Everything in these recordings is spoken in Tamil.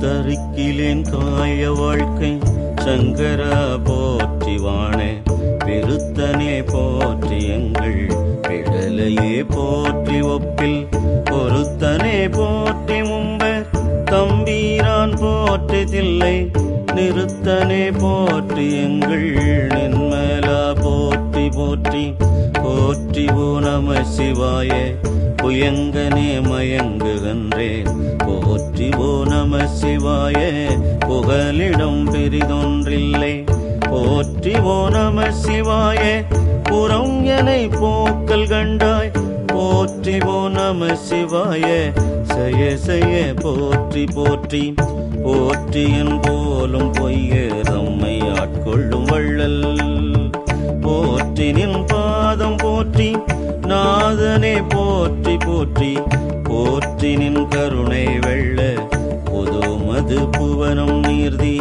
தரிக்கிலேன் காய வாழ்க்கை சங்கரா போற்றி வாணே பெருத்தனே போற்றி எங்கள் விடலையே போற்றி ஒப்பில் பொருத்தனே போற்றி மும்பர் தம்பீரான் போற்றி தில்லை நிறுத்தனே போற்றி எங்கள் நின்மலா போற்றி போற்றி போற்றி ஓ நம சிவாய புயங்கனே மயங்குகின்றேன் போற்றி ஓ நம சிவாய புகலிடம் பெரிதொன்றில்லை போற்றி ஓ நம சிவாய புறம் எனை போக்கல் கண்டாய் போற்றி ஓ நம சிவாய செய்ய செய்ய போற்றி போற்றி போற்றி என் போலும் பொய்யர் தம்மை ஆட்கொள்ளும் வள்ளல் போற்றி நின் பாதம் போற்றி நாதனே போற்றி போற்றி போற்றி நின் கருணை வெள்ள பொதுமது புவனம் நீர்தி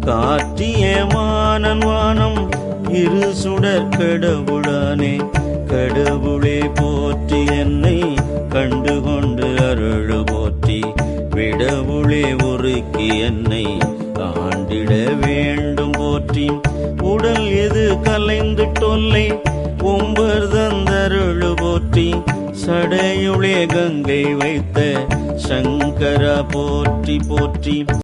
காற்றிய மானன் வானம் இரு சுடர் கடவுளானே கடவுளே போற்றி என்னை கண்டுகொண்டு அருள் போற்றி விடவுளே உருக்கி என்னை ஆண்டிட வேண்டும் போற்றி உடல் எது கலைந்து தொல்லை ஒம்பர் தந்தருள் போற்றி சடையுளே கங்கை வைத்த சங்கரா போற்றி போற்றி